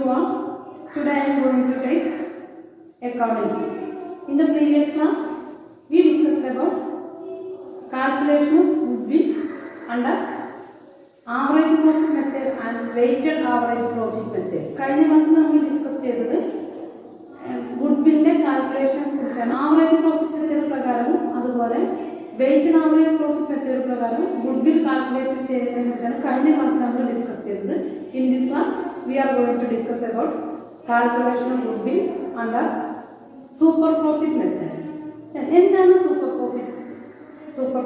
all. Today I am going to take accountancy. In the previous class, we discussed about calculation of goodwill under average profit method and weighted average profit method. കഴിഞ്ഞ ക്ലാസ്സിൽ നമ്മൾ discuss ചെയ്തത് ഗുഡ്വില്ലിന്റെ കാൽക്കുലേഷനെ കുറിച്ചാണ്. Average profit method പ്രകാരവും അതുപോലെ weighted average profit method പ്രകാരം goodwill calculate ചെയ്യുന്നതിനെ കുറിച്ചാണ് കഴിഞ്ഞ ക്ലാസ്സിൽ നമ്മൾ ഡിസ്കസ് ചെയ്തത്. In this class we are going to discuss about calculation of goodwill under super profit method. എന്താണ് super profit? Super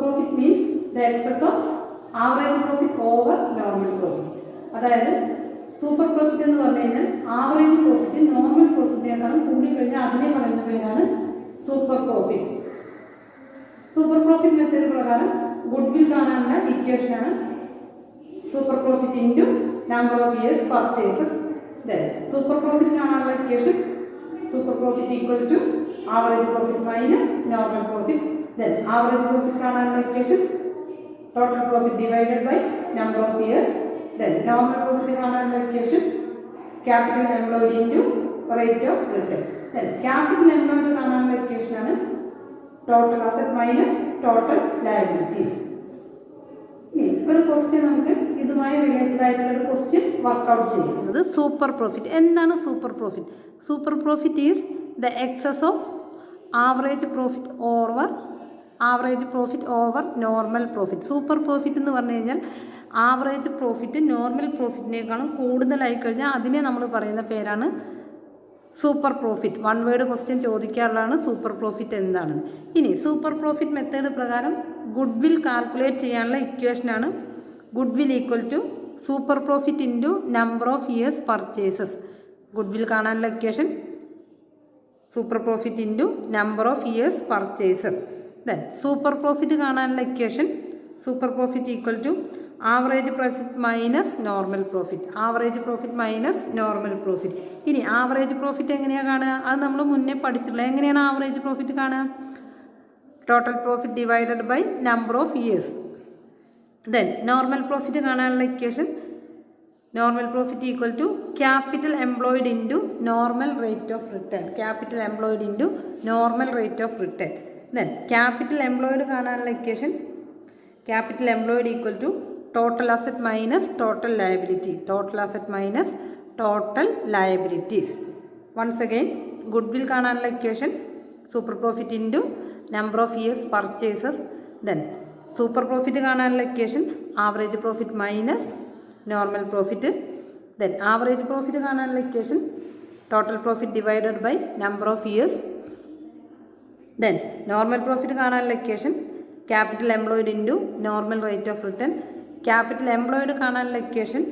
profit means the excess of average profit over normal profit. അതായത് super profit എന്ന് പറഞ്ഞു കഴിഞ്ഞാൽ average profit normal പ്രോഫിറ്റിനേക്കാളും കൂടി കഴിഞ്ഞാൽ അതിനെ പറയുന്ന പേരാണ് super profit. Super profit method പ്രകാരം ഗുഡ്വിൽ കാണാനുള്ള ഇക്വേഷനാണ് super profit into number of years purchases. Super profit കാണാനുള്ള equation super profit equal to average profit minus normal profit. Average profit കാണാനുള്ള equation total profit divided by number of years. Normal profit കാണാനുള്ള equation capital employed into rate of return. Capital employed കാണാനുള്ള ഇക്വേഷനാണ് total asset minus total liabilities. ഒരു question നമുക്ക് ഇതുമായി related ആയിട്ടുള്ള ഒരു question work out ചെയ്യുന്നത് സൂപ്പർ പ്രോഫിറ്റ്. എന്താണ് super profit? Super profit is the excess of average profit over normal profit. Super profit എന്ന് പറഞ്ഞു കഴിഞ്ഞാൽ ആവറേജ് പ്രോഫിറ്റ് നോർമൽ പ്രോഫിറ്റിനേക്കാളും കൂടുതലായി കഴിഞ്ഞാൽ അതിനെ നമ്മൾ പറയുന്ന പേരാണ് super profit. One word question ചോദിക്കാറുള്ളതാണ് സൂപ്പർ പ്രോഫിറ്റ് എന്താണെന്ന്. ഇനി സൂപ്പർ പ്രോഫിറ്റ് മെത്തേഡ് പ്രകാരം ഗുഡ്വിൽ കാൽക്കുലേറ്റ് ചെയ്യാനുള്ള ഇക്വേഷനാണ് goodwill equal to super profit into number of years purchases. Goodwill കാണാനുള്ള equation super profit into number of years purchases. Then super profit കാണാനുള്ള equation super profit equal to average profit minus normal profit. ഇനി average profit എങ്ങനെയാണ് കാണുക? അത് നമ്മൾ മുന്നേ പഠിച്ചിട്ടുള്ള. എങ്ങനെയാണ് ആവറേജ് പ്രോഫിറ്റ് കാണുക? Total profit divided by number of years. Then normal profit കാണാനുള്ള equation normal profit equal to capital employed into normal rate of return. Then capital employed കാണാനുള്ള equation capital employed equal to total asset minus total liabilities. Once again, goodwill കാണാനുള്ള equation super profit into number of years purchases. Then super profit കാണാനുള്ള equation average profit minus normal profit. Then average profit കാണാനുള്ള equation total profit divided by number of years. Then normal profit കാണാനുള്ള equation capital employed into normal rate of return. Capital employed കാണാനുള്ള equation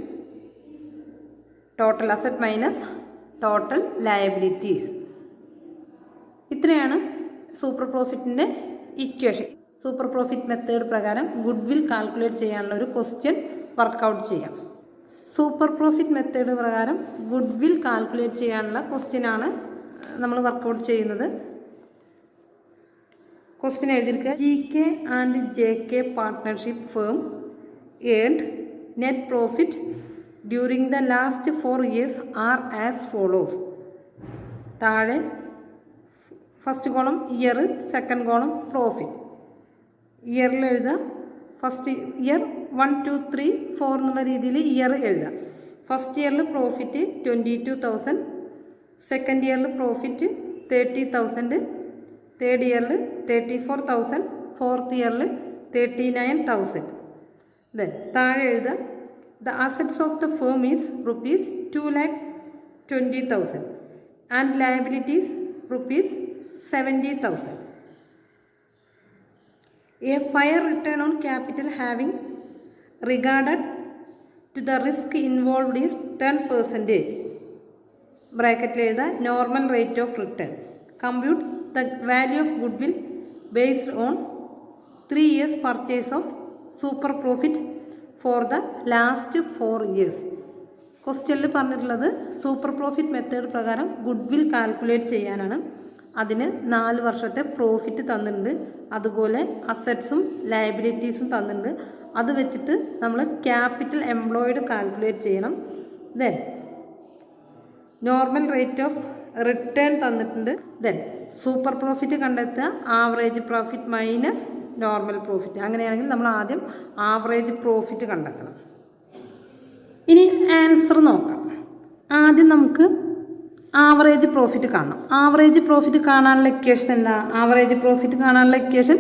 total asset minus total liabilities. ഇത്രയാണ് super പ്രോഫിറ്റിൻ്റെ equation. Super profit method പ്രകാരം goodwill calculate ചെയ്യാനുള്ള ഒരു question work out ചെയ്യാം. Super profit method പ്രകാരം goodwill calculate ചെയ്യാനുള്ള ക്വസ്റ്റ്യനാണ് നമ്മൾ വർക്കൗട്ട് ചെയ്യുന്നത്. ക്വസ്റ്റ്യൻ എഴുതിയിരിക്കുക. GK and JK partnership firm earned net profit during the last 4 years are as follows. താഴെ first column year, second column profit. ഇയറിൽ എഴുതാം. ഫസ്റ്റ് ഇയർ 1, 2, 3, 4 എന്നുള്ള രീതിയിൽ ഇയർ എഴുതാം. ഫസ്റ്റ് ഇയറിൽ പ്രോഫിറ്റ് 22,000, സെക്കൻഡ് ഇയറിൽ പ്രോഫിറ്റ് 30,000, തേർഡ് ഇയറിൽ 34,000, ഫോർത്ത് ഇയറിൽ 39,000. ദെൻ താഴെ എഴുതാം. The assets of the firm is rupees 2,20,000 and liabilities rupees 70,000. A fair return on capital having regarded to the risk involved is 10%. ബ്രാക്കറ്റിൽ എഴുതാം. Normal rate of return. Compute the value of goodwill based on 3 years purchase of super profit for the last 4 years. ക്വസ്റ്റ്യനിൽ പറഞ്ഞിട്ടുള്ളത് super profit method പ്രകാരം goodwill calculate ചെയ്യാനാണ്. അതിന് 4 വർഷത്തെ profit തന്നിട്ടുണ്ട്, അതുപോലെ അസറ്റ്സും ലയബിലിറ്റീസും തന്നിട്ടുണ്ട്. അത് വെച്ചിട്ട് നമ്മൾ ക്യാപിറ്റൽ എംപ്ലോയിഡ് കാൽക്കുലേറ്റ് ചെയ്യണം. Then normal rate of return തന്നിട്ടുണ്ട്. ദെൻ സൂപ്പർ പ്രോഫിറ്റ് കണ്ടെത്തുക, average profit minus normal profit. അങ്ങനെയാണെങ്കിൽ നമ്മൾ ആദ്യം ആവറേജ് പ്രോഫിറ്റ് കണ്ടെത്തണം. ഇനി ആൻസർ നോക്കാം. ആദ്യം നമുക്ക് ആവറേജ് പ്രോഫിറ്റ് കാണണം. ആവറേജ് പ്രോഫിറ്റ് കാണാനുള്ള ഇക്വേഷൻ എന്താ? ആവറേജ് പ്രോഫിറ്റ് കാണാനുള്ള equation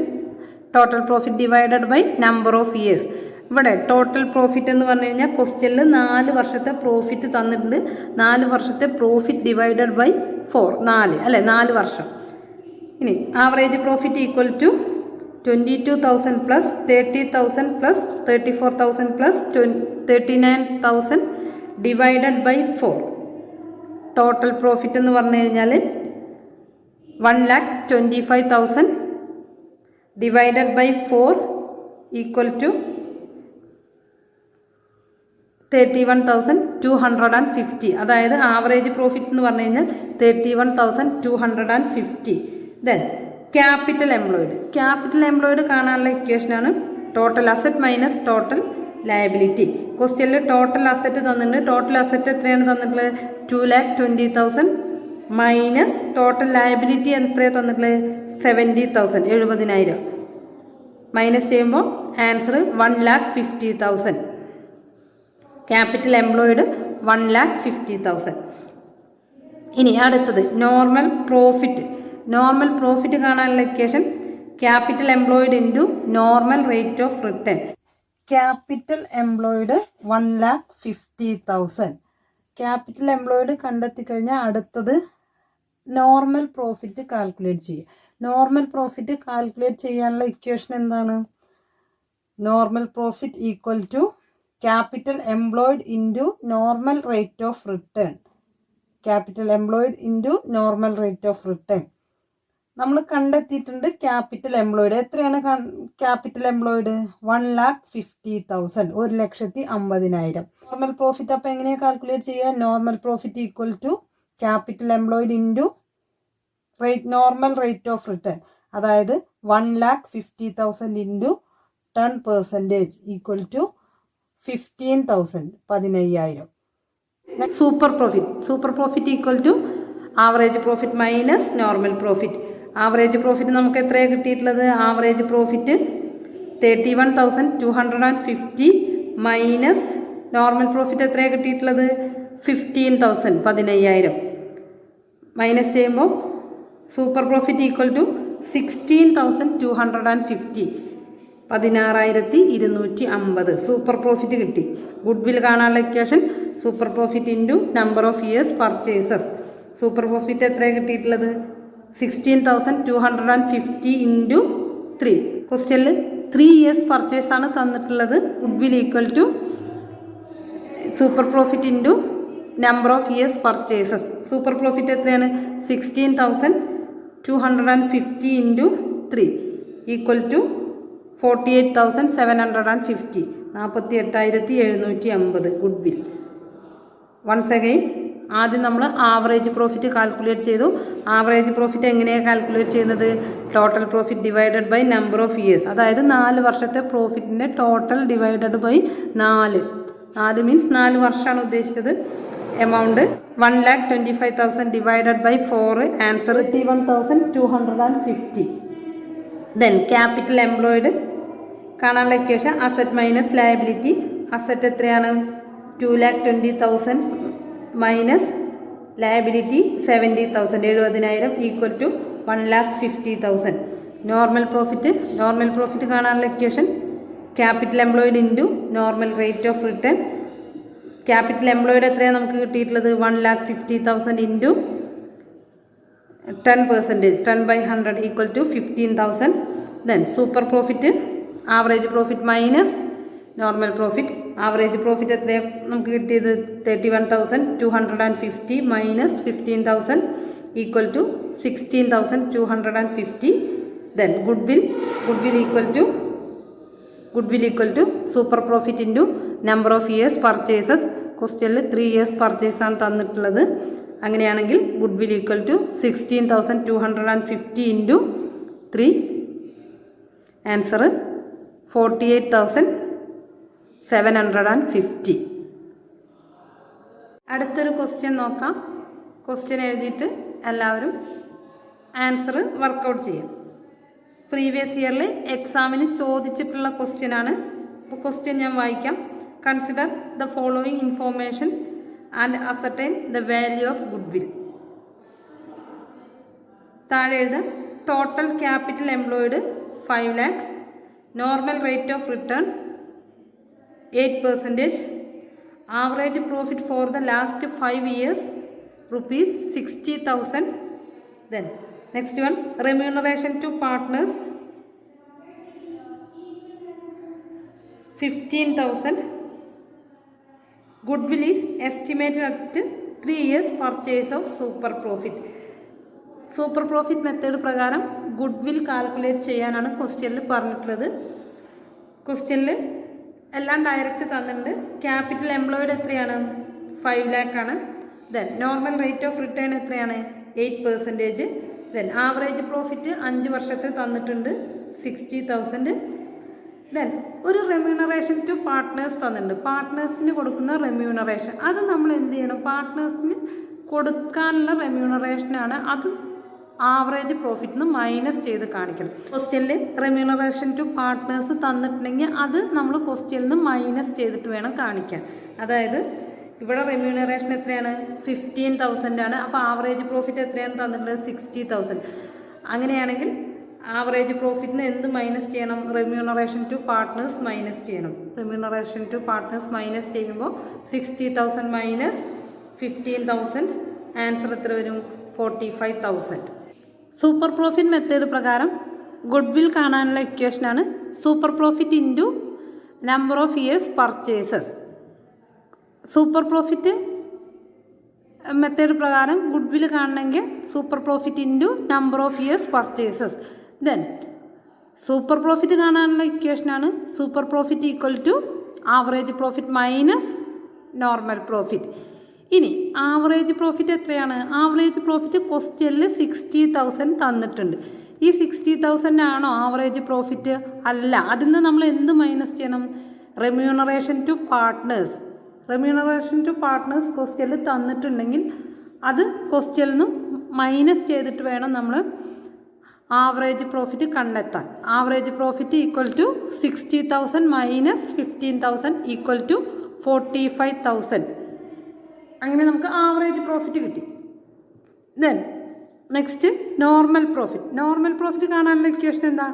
total profit divided by number of years. ഇവിടെ ടോട്ടൽ പ്രോഫിറ്റ് എന്ന് പറഞ്ഞു കഴിഞ്ഞാൽ ക്വസ്റ്റ്യനിൽ 4 വർഷത്തെ പ്രോഫിറ്റ് തന്നിട്ടുണ്ട്. 4 വർഷത്തെ പ്രോഫിറ്റ് ഡിവൈഡഡ് ബൈ 4, 4 അല്ലേ, 4 വർഷം. ഇനി average profit equal to 22,000 plus 30,000 plus 34,000 plus 39,000 divided by 4. Total profit എന്ന് പറഞ്ഞു കഴിഞ്ഞാൽ 1,25,000 ഡിവൈഡഡ് ബൈ 4 ഈക്വൽ ടു 31,250. അതായത് ആവറേജ് പ്രോഫിറ്റ് എന്ന് പറഞ്ഞു കഴിഞ്ഞാൽ 31,250. Then capital employed. Capital employed കാണാനുള്ള ഇക്വേഷനാണ് total asset minus total liability. ക്വസ്റ്റ്യനിൽ ടോട്ടൽ അസറ്റ് തന്നിട്ടുണ്ട്. ടോട്ടൽ അസറ്റ് എത്രയാണ് തന്നിട്ടുള്ളത്? 2,20,000 മൈനസ് ടോട്ടൽ ലയബിലിറ്റി എത്രയാണ് തന്നിട്ടുള്ളത്? 70,000, 70,000 മൈനസ് ചെയ്യുമ്പോൾ ആൻസർ 1,50,000. Capital employed 1,50,000. ഇനി അടുത്തത് നോർമൽ പ്രോഫിറ്റ്. നോർമൽ പ്രോഫിറ്റ് കാണാനുള്ള equation capital employed into normal rate of return. Capital employed 1,50,000. Capital employed കണ്ടെത്തി കഴിഞ്ഞാൽ അടുത്തത് നോർമൽ പ്രോഫിറ്റ് കാൽക്കുലേറ്റ് ചെയ്യുക. നോർമൽ പ്രോഫിറ്റ് കാൽക്കുലേറ്റ് ചെയ്യാനുള്ള ഇക്വേഷൻ എന്താണ്? Normal profit equal to capital employed into normal rate of return. Capital employed into normal rate of return. നമ്മൾ കണ്ടെത്തിയിട്ടുണ്ട് capital employed. എത്രയാണ് capital employed? 1,50,000, 1,50,000. Normal profit അപ്പോൾ എങ്ങനെയാണ് calculate ചെയ്യുക? Normal profit equal to capital employed into normal rate of return. അതായത് 1,50,000 into 10% equal to 15,000, 15,000. Super profit. Super profit equal to average profit minus normal profit. Average profit നമുക്ക് എത്രയാണ് കിട്ടിയിട്ടുള്ളത്? Average profit 31,250 minus normal profit എത്രയാണ് കിട്ടിയിട്ടുള്ളത്? 15,000, 15,000 minus ചെയ്യുമ്പോൾ super profit equal to 16,250, 16,250 super profit കിട്ടി. Goodwill കാണാനുള്ള equation super profit into number of years purchases. Super profit എത്രയാണ് കിട്ടിയിട്ടുള്ളത്? 16,250 ഇൻറ്റു 3. ക്വസ്റ്റ്യനിൽ 3 ഇയേഴ്സ് പർച്ചേസ് ആണ് തന്നിട്ടുള്ളത്. Goodwill equal to super profit into number of years purchases. Super profit എത്രയാണ്? 16,250 into 3 equal to 48,750, 48,750 goodwill. Once again ആദ്യം നമ്മൾ average profit calculate ചെയ്തു. Average profit എങ്ങനെയാണ് കാൽക്കുലേറ്റ് ചെയ്യുന്നത്? Total profit divided by number of years. അതായത് 4 വർഷത്തെ പ്രോഫിറ്റിൻ്റെ total divided by 4. 4 means 4 വർഷമാണ് ഉദ്ദേശിച്ചത്. Amount 1,25,000 divided by 4, answer 31,250. Then capital employed കാണാനുള്ള equation asset minus liability. Asset എത്രയാണ്? 2,20,000 minus liability 70,000, 70,000 equal to 1,50,000. Normal profit കാണാനുള്ള equation capital employed into normal rate of return. Capital employed എത്രയാണ് നമുക്ക് കിട്ടിയിട്ടുള്ളത്? 1,50,000 into 10%, 10/100 equal to 15,000. Then super profit average profit minus normal profit. Average profit എത്രയാണ് നമുക്ക് കിട്ടിയത്? 31,250 minus 15,000 equal to 16,250. Then goodwill equal to super profit into number of years purchases. ക്വസ്റ്റ്യനിൽ 3 years purchase ആണ് തന്നിട്ടുള്ളത്. അങ്ങനെയാണെങ്കിൽ goodwill equal to 16,250 into 3, answer 48,750. അടുത്തൊരു question നോക്കാം. Question എഴുതിയിട്ട് എല്ലാവരും ആൻസർ വർക്കൗട്ട് ചെയ്യാം. പ്രീവിയസ് ഇയറിൽ എക്സാമിന് ചോദിച്ചിട്ടുള്ള ക്വസ്റ്റ്യനാണ്. അപ്പോൾ ക്വസ്റ്റ്യൻ ഞാൻ വായിക്കാം. Consider the following information and ascertain the value of good will. താഴെ എഴുതാം. Total capital employed 5 lakh, normal rate of return 8%, average profit for the last 5 years ₹60,000. Then next one, remuneration to partners 15,000. Goodwill is estimated at 3 years purchase of super profit. Super profit method പ്രകാരം goodwill calculate ചെയ്യാനാണ് ക്വസ്റ്റ്യനിൽ പറഞ്ഞിട്ടുള്ളത്. ക്വസ്റ്റ്യനിൽ എല്ലാം direct തന്നിട്ടുണ്ട്. Capital employed എത്രയാണ്? 5 lakh ആണ്. Then normal rate of return എത്രയാണ്? 8%. ദെൻ ആവറേജ് പ്രോഫിറ്റ് 5 വർഷത്തെ തന്നിട്ടുണ്ട് 60,000. ദെൻ ഒരു റെമ്യൂണറേഷൻ ടു പാർട്ട്നേഴ്സ് തന്നിട്ടുണ്ട്. പാർട്ട്നേഴ്സിന് കൊടുക്കുന്ന റെമ്യൂണറേഷൻ അത് നമ്മൾ എന്ത് ചെയ്യണം? പാർട്ട്നേഴ്സിന് കൊടുക്കാനുള്ള റെമ്യൂണറേഷനാണ്. അത് ആവറേജ് പ്രോഫിറ്റ് നിന്ന് മൈനസ് ചെയ്ത് കാണിക്കണം. ക്വസ്റ്റ്യനിൽ റെമ്യൂണറേഷൻ ടു പാർട്ട്നേഴ്സ് തന്നിട്ടുണ്ടെങ്കിൽ അത് നമ്മൾ ക്വസ്റ്റ്യനിൽ നിന്ന് മൈനസ് ചെയ്തിട്ട് വേണം കാണിക്കാൻ. അതായത് ഇവിടെ റെമ്യൂണറേഷൻ എത്രയാണ്? 15,000 ആണ്. അപ്പോൾ ആവറേജ് പ്രോഫിറ്റ് എത്രയാണ് തന്നിട്ടുള്ളത്? 60,000. അങ്ങനെയാണെങ്കിൽ ആവറേജ് പ്രോഫിറ്റിന് എന്ത് മൈനസ് ചെയ്യണം? റെമ്യൂണറേഷൻ ടു പാർട്ട്നേഴ്സ് മൈനസ് ചെയ്യണം. റെമ്യൂണറേഷൻ ടു പാർട്ട്നേഴ്സ് മൈനസ് ചെയ്യുമ്പോൾ 60,000 മൈനസ് 15,000 ആൻസർ എത്ര വരും? 45,000. സൂപ്പർ പ്രോഫിറ്റ് മെത്തേഡ് പ്രകാരം ഗുഡ്വിൽ കാണാനുള്ള ഇക്വേഷനാണ് super profit into number of years purchases. Super profit method പ്രകാരം ഗുഡ്വിൽ കാണണമെങ്കിൽ super profit into number of years purchases. Then super profit കാണാനുള്ള ഇക്വേഷനാണ് super profit equal to average profit minus normal profit. ഇനി average profit എത്രയാണ്? Average profit ക്വസ്റ്റ്യനിൽ 60,000 തന്നിട്ടുണ്ട്. ഈ 60,000 ആണോ ആവറേജ് പ്രോഫിറ്റ്? അല്ല. അതിൽ നിന്ന് നമ്മൾ എന്ത് മൈനസ് ചെയ്യണം? Remuneration to partners. Remuneration to partners ക്വസ്റ്റ്യനിൽ തന്നിട്ടുണ്ടെങ്കിൽ അത് ക്വസ്റ്റ്യനിൽ നിന്നും മൈനസ് ചെയ്തിട്ട് വേണം നമ്മൾ ആവറേജ് പ്രോഫിറ്റ് കണ്ടെത്താൻ. Average profit equal to 60,000 minus 15,000 equal to 45,000. അങ്ങനെ നമുക്ക് ആവറേജ് പ്രോഫിറ്റ് കിട്ടി. Then next normal profit. Normal profit കാണാനുള്ള ഇക്വേഷൻ എന്താ?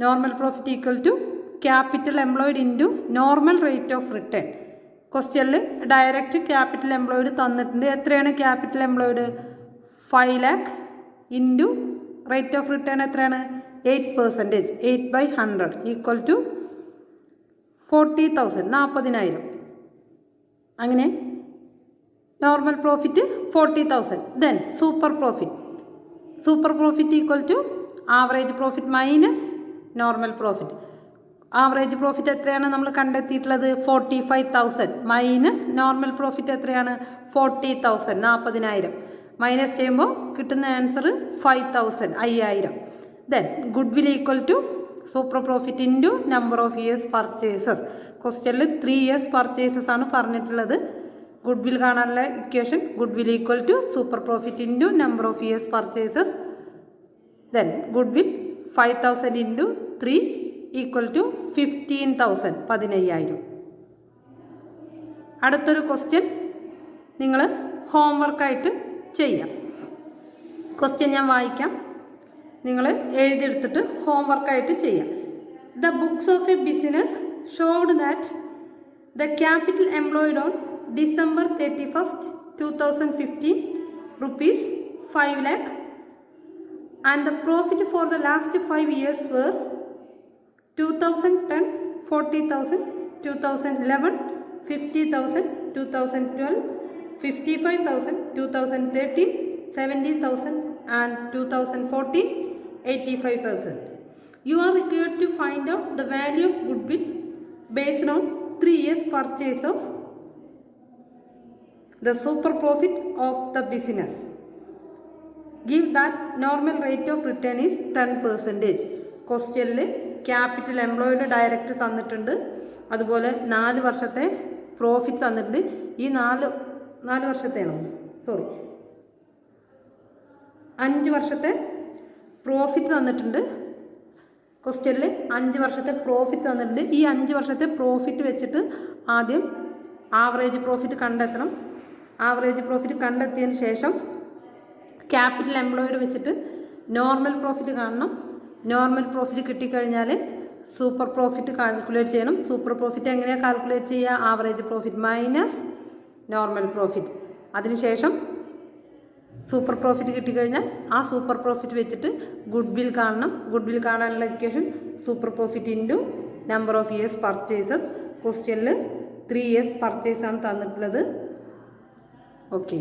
Normal profit equal to capital employed into normal rate of return. ക്വസ്റ്റ്യനിൽ ഡയറക്റ്റ് ക്യാപിറ്റൽ എംപ്ലോയിഡ് തന്നിട്ടുണ്ട്. എത്രയാണ് capital employed? 5 lakh into rate of return എത്രയാണ്? 8%. 8/100 equal to 40,000, 40,000. അങ്ങനെ normal profit 40,000. Then super profit. Super profit equal to average profit minus normal profit. Average profit എത്രയാണ് നമ്മൾ കണ്ടെത്തിയിട്ടുള്ളത്? 45,000 minus normal profit എത്രയാണ്? 40,000, 40,000. Minus ചെയ്യുമ്പോൾ കിട്ടുന്ന answer 5,000, 5,000. Then goodwill equal to super profit into number of years purchases. ക്വസ്റ്റ്യനിൽ 3 years purchases ആണ് പറഞ്ഞിട്ടുള്ളത്. Goodwill കാണാനുള്ള equation goodwill equal to super profit into number of years purchases. Then goodwill 5,000 into 3 equal to 15,000, 15,000. അടുത്തൊരു question നിങ്ങൾ ഹോംവർക്കായിട്ട് ചെയ്യാം. Question ഞാൻ വായിക്കാം. നിങ്ങൾ എഴുതിയെടുത്തിട്ട് ഹോംവർക്കായിട്ട് ചെയ്യാം. The books of a business showed that the capital employed on December 31st, 2015 ₹5 lakh and the profit for the last 5 years were 2010 40,000, 2011 50,000, 2012 55,000, 2013 70,000 and 2014 85,000. You are required to find out the value of goodwill based on 3 years purchase of the super profit of the business. Give that normal rate of return is 10%. ക്വസ്റ്റ്യനിൽ capital employed direct തന്നിട്ടുണ്ട്. അതുപോലെ 4 വർഷത്തെ profit തന്നിട്ടുണ്ട്. ഈ 4 4 വർഷത്തെയാണോ, sorry 5 വർഷത്തെ profit തന്നിട്ടുണ്ട്. ക്വസ്റ്റ്യനിൽ 5 വർഷത്തെ പ്രോഫിറ്റ് തന്നിട്ടുണ്ട്. ഈ 5 വർഷത്തെ പ്രോഫിറ്റ് വെച്ചിട്ട് ആദ്യം ആവറേജ് പ്രോഫിറ്റ് കണ്ടെത്തണം. ആവറേജ് പ്രോഫിറ്റ് കണ്ടെത്തിയതിന് ശേഷം ക്യാപിറ്റൽ എംപ്ലോയിഡ് വെച്ചിട്ട് നോർമൽ പ്രോഫിറ്റ് കാണണം. നോർമൽ പ്രോഫിറ്റ് കിട്ടിക്കഴിഞ്ഞാൽ സൂപ്പർ പ്രോഫിറ്റ് കാൽക്കുലേറ്റ് ചെയ്യണം. സൂപ്പർ പ്രോഫിറ്റ് എങ്ങനെയാണ് കാൽക്കുലേറ്റ് ചെയ്യുക? Average profit minus normal profit. അതിനുശേഷം സൂപ്പർ പ്രോഫിറ്റ് കിട്ടിക്കഴിഞ്ഞാൽ ആ സൂപ്പർ പ്രോഫിറ്റ് വെച്ചിട്ട് ഗുഡ് വിൽ കാണണം. ഗുഡ് വിൽ കാണാനുള്ള equation super profit into number of years purchases. ക്വസ്റ്റ്യനിൽ 3 years പർച്ചേസ് ആണ് തന്നിട്ടുള്ളത്. ഓക്കെ.